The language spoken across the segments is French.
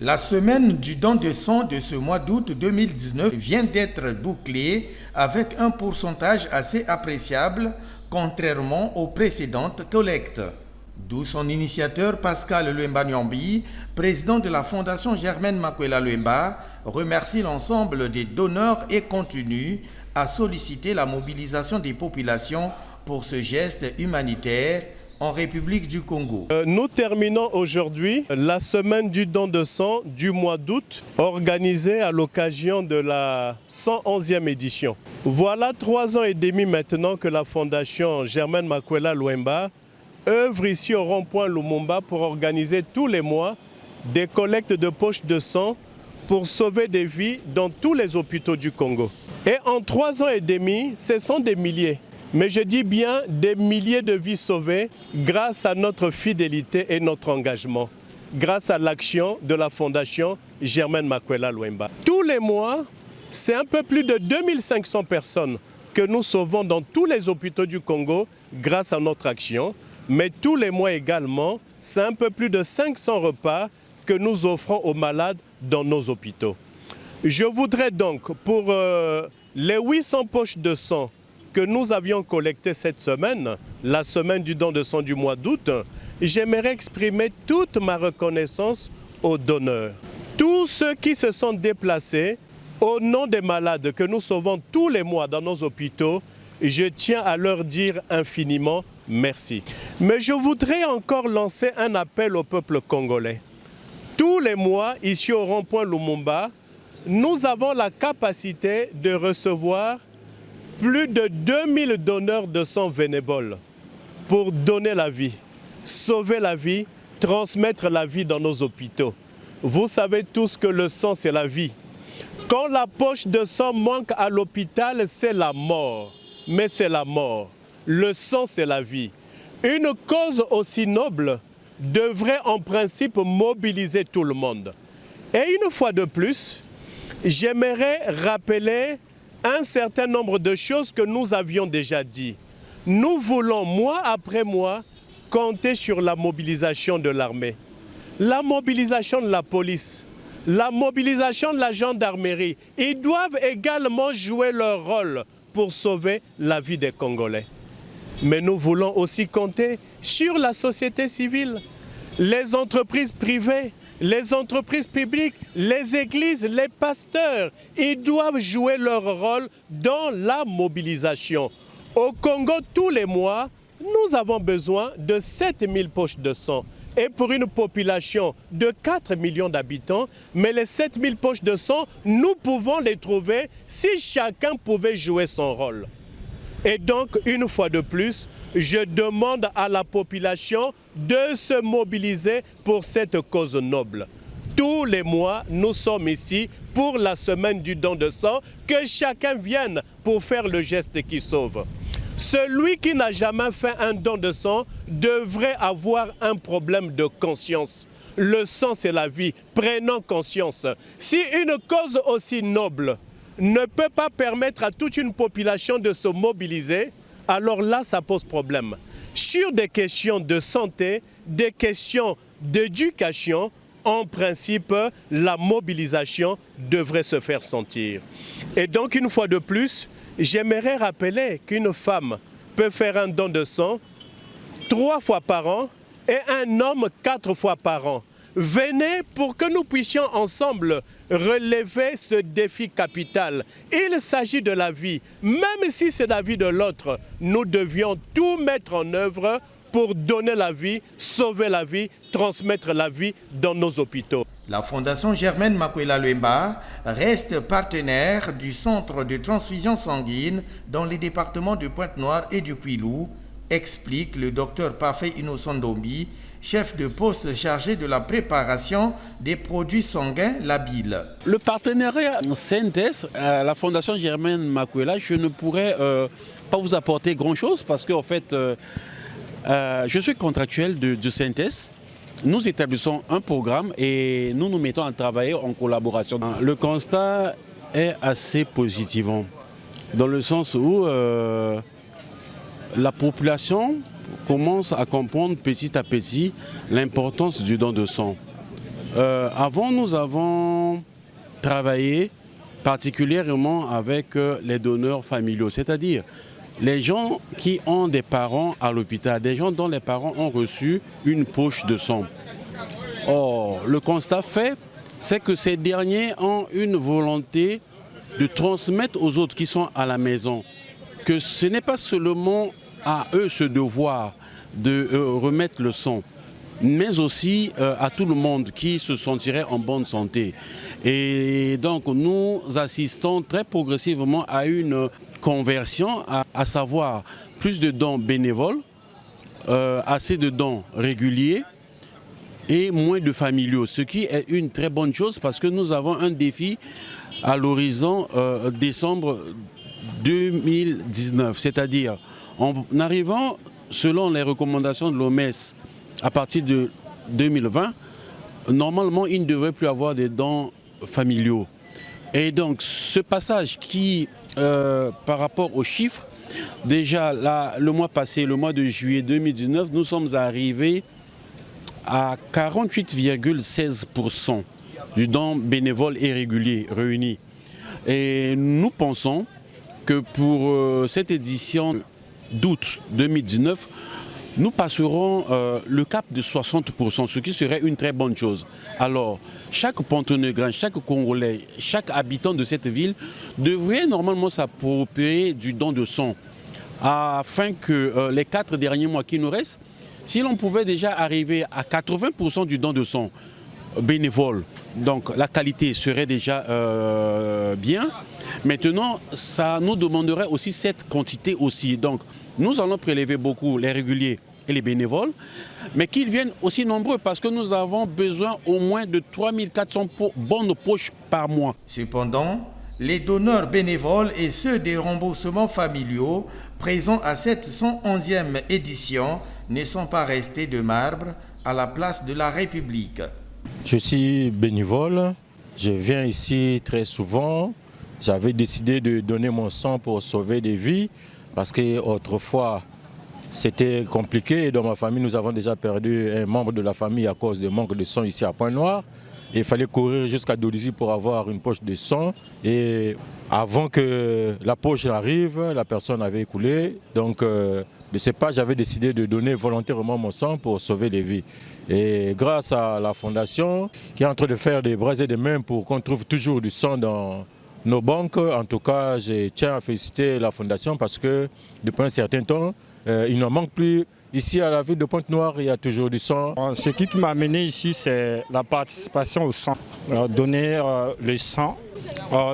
La semaine du don de sang de ce mois d'août 2019 vient d'être bouclée avec un pourcentage assez appréciable contrairement aux précédentes collectes. D'où son initiateur Pascal Luemba Nyambi, président de la Fondation Germaine Makwela Luemba, remercie l'ensemble des donneurs et continue à solliciter la mobilisation des populations pour ce geste humanitaire en République du Congo. Nous terminons aujourd'hui la semaine du don de sang du mois d'août, organisée à l'occasion de la 111e édition. Voilà 3 ans et demi maintenant que la Fondation Germaine Makwela Luemba œuvre ici au rond-point Lumumba pour organiser tous les mois des collectes de poches de sang pour sauver des vies dans tous les hôpitaux du Congo. Et en 3 ans et demi, ce sont des milliers. Mais je dis bien des milliers de vies sauvées grâce à notre fidélité et notre engagement, grâce à l'action de la Fondation Germaine Makwela Luemba. Tous les mois, c'est un peu plus de 2500 personnes que nous sauvons dans tous les hôpitaux du Congo grâce à notre action. Mais tous les mois également, c'est un peu plus de 500 repas que nous offrons aux malades dans nos hôpitaux. Je voudrais donc, pour les 800 poches de sang que nous avions collecté cette semaine, la semaine du don de sang du mois d'août, j'aimerais exprimer toute ma reconnaissance aux donneurs. Tous ceux qui se sont déplacés au nom des malades que nous sauvons tous les mois dans nos hôpitaux, je tiens à leur dire infiniment merci. Mais je voudrais encore lancer un appel au peuple congolais. Tous les mois, ici au rond-point Lumumba, nous avons la capacité de recevoir plus de 2000 donneurs de sang bénévoles pour donner la vie, sauver la vie, transmettre la vie dans nos hôpitaux. Vous savez tous que le sang, c'est la vie. Quand la poche de sang manque à l'hôpital, c'est la mort. Mais c'est la mort. Le sang, c'est la vie. Une cause aussi noble devrait en principe mobiliser tout le monde. Et une fois de plus, j'aimerais rappeler un certain nombre de choses que nous avions déjà dit. Nous voulons, mois après mois, compter sur la mobilisation de l'armée, la mobilisation de la police, la mobilisation de la gendarmerie. Ils doivent également jouer leur rôle pour sauver la vie des Congolais. Mais nous voulons aussi compter sur la société civile, les entreprises privées, les entreprises publiques, les églises, les pasteurs, ils doivent jouer leur rôle dans la mobilisation. Au Congo, tous les mois, nous avons besoin de 7000 poches de sang. Et pour une population de 4 millions d'habitants, mais les 7000 poches de sang, nous pouvons les trouver si chacun pouvait jouer son rôle. Et donc, une fois de plus, je demande à la population de se mobiliser pour cette cause noble. Tous les mois, nous sommes ici pour la semaine du don de sang, que chacun vienne pour faire le geste qui sauve. Celui qui n'a jamais fait un don de sang devrait avoir un problème de conscience. Le sang, c'est la vie. Prenons conscience. Si une cause aussi noble ne peut pas permettre à toute une population de se mobiliser, alors là, ça pose problème. Sur des questions de santé, des questions d'éducation, en principe, la mobilisation devrait se faire sentir. Et donc, une fois de plus, j'aimerais rappeler qu'une femme peut faire un don de sang 3 fois par an et un homme 4 fois par an. Venez pour que nous puissions ensemble relever ce défi capital. Il s'agit de la vie. Même si c'est la vie de l'autre, nous devions tout mettre en œuvre pour donner la vie, sauver la vie, transmettre la vie dans nos hôpitaux. La Fondation Germaine Makwela Luemba reste partenaire du centre de transfusion sanguine dans les départements de Pointe-Noire et du Kwilu, explique le docteur Parfait Innocent Dombi, chef de poste chargé de la préparation des produits sanguins labiles. Le partenariat CNTS, la Fondation Germaine Makwela, je ne pourrais pas vous apporter grand-chose parce qu'en fait, je suis contractuel du CNTS. Nous établissons un programme et nous nous mettons à travailler en collaboration. Le constat est assez positif, dans le sens où la population commence à comprendre petit à petit l'importance du don de sang. Avant, nous avons travaillé particulièrement avec les donneurs familiaux, c'est-à-dire les gens qui ont des parents à l'hôpital, des gens dont les parents ont reçu une poche de sang. Or, le constat fait, c'est que ces derniers ont une volonté de transmettre aux autres qui sont à la maison que ce n'est pas seulement à eux ce devoir de remettre le sang, mais aussi à tout le monde qui se sentirait en bonne santé. Et donc nous assistons très progressivement à une conversion, à savoir plus de dons bénévoles, assez de dons réguliers et moins de familiaux, ce qui est une très bonne chose parce que nous avons un défi à l'horizon décembre 2019, c'est-à-dire en arrivant selon les recommandations de l'OMS à partir de 2020, normalement il ne devrait plus avoir des dons familiaux. Et donc ce passage qui, par rapport aux chiffres, déjà là, le mois passé, le mois de juillet 2019, nous sommes arrivés à 48,16% du don bénévole et régulier réunis. Et nous pensons que pour cette édition d'août 2019, nous passerons le cap de 60%, ce qui serait une très bonne chose. Alors, chaque Pontonegrin, chaque Congolais, chaque habitant de cette ville devrait normalement s'approprier du don de sang, afin que les 4 derniers mois qui nous restent, si l'on pouvait déjà arriver à 80% du don de sang bénévole, donc la qualité serait déjà bien. Maintenant, ça nous demanderait aussi cette quantité aussi. Donc, nous allons prélever beaucoup les réguliers et les bénévoles, mais qu'ils viennent aussi nombreux parce que nous avons besoin au moins de 3400 bonnes poches par mois. Cependant, les donneurs bénévoles et ceux des remboursements familiaux présents à cette 111e édition ne sont pas restés de marbre à la place de la République. Je suis bénévole, je viens ici très souvent. J'avais décidé de donner mon sang pour sauver des vies parce qu'autrefois c'était compliqué et dans ma famille nous avons déjà perdu un membre de la famille à cause de manque de sang ici à Pointe-Noire. Il fallait courir jusqu'à Dolisie pour avoir une poche de sang et avant que la poche arrive, la personne avait écoulé. Donc de ce pas, j'avais décidé de donner volontairement mon sang pour sauver des vies. Et grâce à la fondation qui est en train de faire des bras et des mains pour qu'on trouve toujours du sang dans nos banques, en tout cas, je tiens à féliciter la fondation parce que depuis un certain temps, il ne manque plus. Ici à la ville de Pointe-Noire, il y a toujours du sang. Ce qui m'a amené ici, c'est la participation au sang, donner le sang.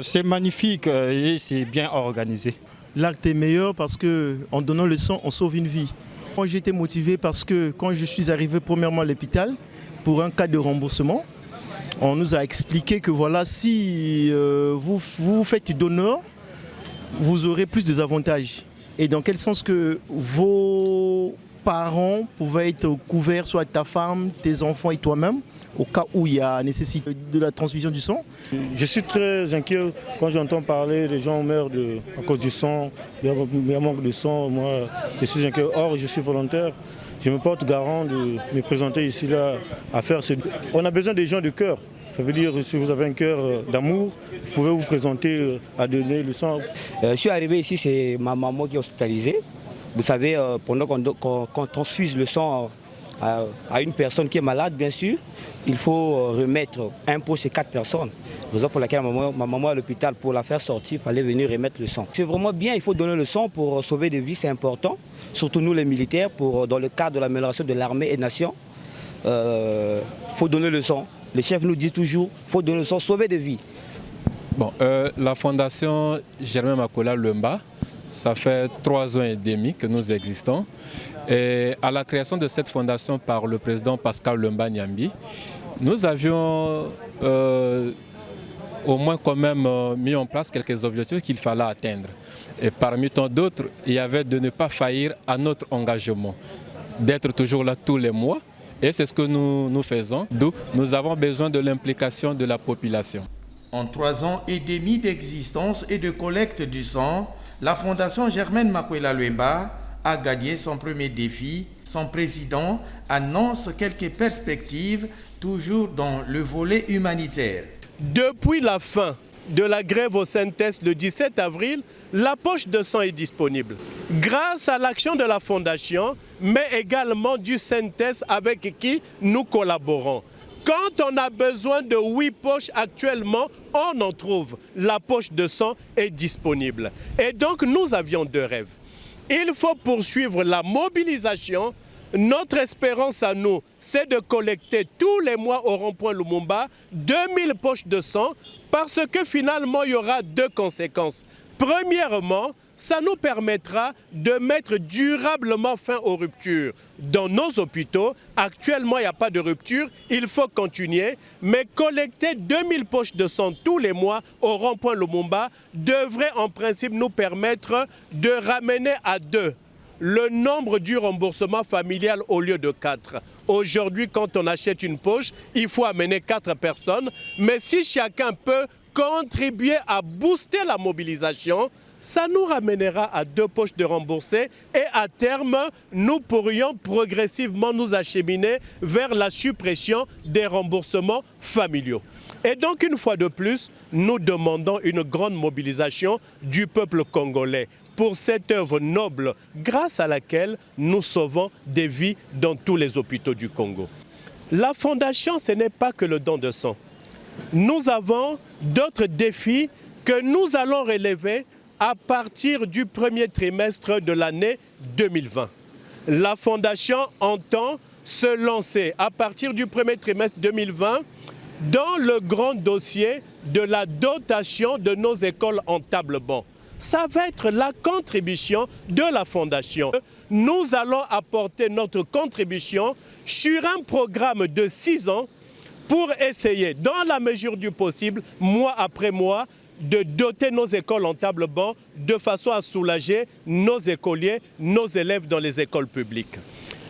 C'est magnifique et c'est bien organisé. L'acte est meilleur parce qu'en donnant le sang, on sauve une vie. Moi, j'ai été motivé parce que quand je suis arrivé premièrement à l'hôpital, pour un cas de remboursement, on nous a expliqué que voilà, si vous faites donneur, vous aurez plus d'avantages. Et dans quel sens que vos parents pouvaient être couverts, soit ta femme, tes enfants et toi-même, au cas où il y a nécessité de la transfusion du sang. Je suis très inquiet quand j'entends parler des gens meurent à cause du sang, il y a manque de sang. Moi, je suis inquiet. Or, je suis volontaire. Je me porte garant de me présenter ici là à faire ce. On a besoin des gens de cœur. Ça veut dire si vous avez un cœur d'amour, vous pouvez vous présenter à donner le sang. Je suis arrivé ici, c'est ma maman qui est hospitalisée. Vous savez, pendant qu'on transfuse le sang à une personne qui est malade, bien sûr, il faut remettre un pot chez 4 personnes. Raison pour laquelle ma maman à l'hôpital, pour la faire sortir, il fallait venir remettre le sang. C'est vraiment bien, il faut donner le sang pour sauver des vies, c'est important. Surtout nous les militaires, dans le cadre de l'amélioration de l'armée et nation, il faut donner le sang. Les chefs nous disent toujours, il faut donner le sang, sauver des vies. Bon, la fondation Germain Makoela Lumba, ça fait 3 ans et demi que nous existons. Et à la création de cette fondation par le président Pascal Lumba Nyambi, nous avions au moins quand même mis en place quelques objectifs qu'il fallait atteindre. Et parmi tant d'autres, il y avait de ne pas faillir à notre engagement, d'être toujours là tous les mois. Et c'est ce que nous faisons, d'où nous avons besoin de l'implication de la population. En 3 ans et demi d'existence et de collecte du sang, la Fondation Germain Makoela Lumba a gagné son premier défi. Son président annonce quelques perspectives, toujours dans le volet humanitaire. Depuis la fin de la grève au CNTS le 17 avril, la poche de sang est disponible. Grâce à l'action de la Fondation, mais également du CNTS avec qui nous collaborons. Quand on a besoin de 8 poches actuellement, on en trouve. La poche de sang est disponible. Et donc nous avions 2 rêves. Il faut poursuivre la mobilisation. Notre espérance à nous, c'est de collecter tous les mois au rond-point Lumumba 2000 poches de sang parce que finalement il y aura 2 conséquences. Premièrement, ça nous permettra de mettre durablement fin aux ruptures dans nos hôpitaux. Actuellement, il n'y a pas de rupture, il faut continuer. Mais collecter 2000 poches de sang tous les mois au rond-point Lumumba devrait en principe nous permettre de ramener à 2 le nombre du remboursement familial au lieu de 4. Aujourd'hui, quand on achète une poche, il faut amener 4 personnes. Mais si chacun peut contribuer à booster la mobilisation, ça nous ramènera à 2 poches de remboursés et à terme, nous pourrions progressivement nous acheminer vers la suppression des remboursements familiaux. Et donc, une fois de plus, nous demandons une grande mobilisation du peuple congolais pour cette œuvre noble grâce à laquelle nous sauvons des vies dans tous les hôpitaux du Congo. La Fondation, ce n'est pas que le don de sang. Nous avons d'autres défis que nous allons relever à partir du premier trimestre de l'année 2020. La Fondation entend se lancer à partir du premier trimestre 2020 dans le grand dossier de la dotation de nos écoles en table-banc. Ça va être la contribution de la Fondation. Nous allons apporter notre contribution sur un programme de 6 ans pour essayer, dans la mesure du possible, mois après mois, de doter nos écoles en table-banc de façon à soulager nos écoliers, nos élèves dans les écoles publiques.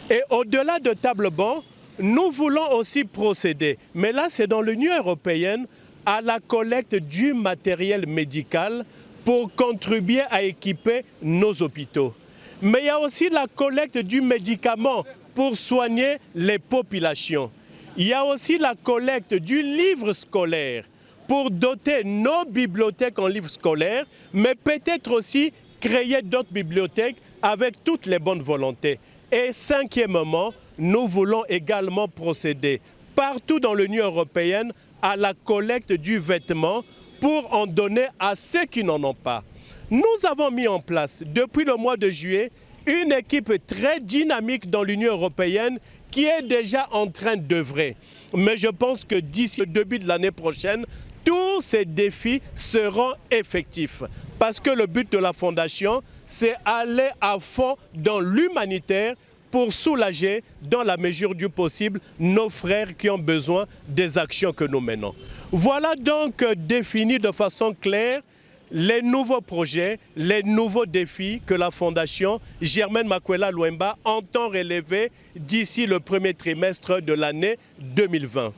Et au-delà de table-banc, nous voulons aussi procéder, mais là c'est dans l'Union européenne, à la collecte du matériel médical pour contribuer à équiper nos hôpitaux. Mais il y a aussi la collecte du médicament pour soigner les populations. Il y a aussi la collecte du livre scolaire pour doter nos bibliothèques en livres scolaires, mais peut-être aussi créer d'autres bibliothèques avec toutes les bonnes volontés. Et 5e, nous voulons également procéder partout dans l'Union européenne à la collecte du vêtement pour en donner à ceux qui n'en ont pas. Nous avons mis en place, depuis le mois de juillet, une équipe très dynamique dans l'Union européenne qui est déjà en train d'œuvrer. Mais je pense que d'ici le début de l'année prochaine, tous ces défis seront effectifs. Parce que le but de la Fondation, c'est aller à fond dans l'humanitaire pour soulager, dans la mesure du possible, nos frères qui ont besoin des actions que nous menons. Voilà donc défini de façon claire les nouveaux projets, les nouveaux défis que la Fondation Germaine Makwela Luemba entend relever d'ici le premier trimestre de l'année 2020.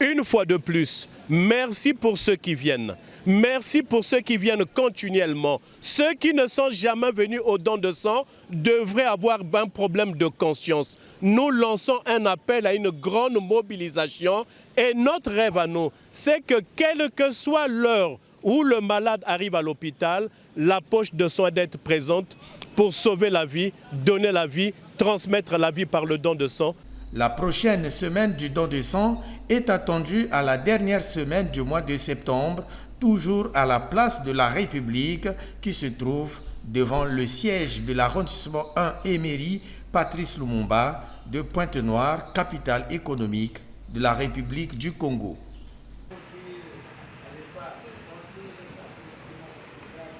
Une fois de plus, merci pour ceux qui viennent. Merci pour ceux qui viennent continuellement. Ceux qui ne sont jamais venus au don de sang devraient avoir un problème de conscience. Nous lançons un appel à une grande mobilisation et notre rêve à nous, c'est que quelle que soit l'heure où le malade arrive à l'hôpital, la poche de sang d'être présente pour sauver la vie, donner la vie, transmettre la vie par le don de sang. La prochaine semaine du don de sang est attendue à la dernière semaine du mois de septembre, toujours à la place de la République qui se trouve devant le siège de l'arrondissement 1 Emery, Patrice Lumumba, de Pointe-Noire, capitale économique de la République du Congo.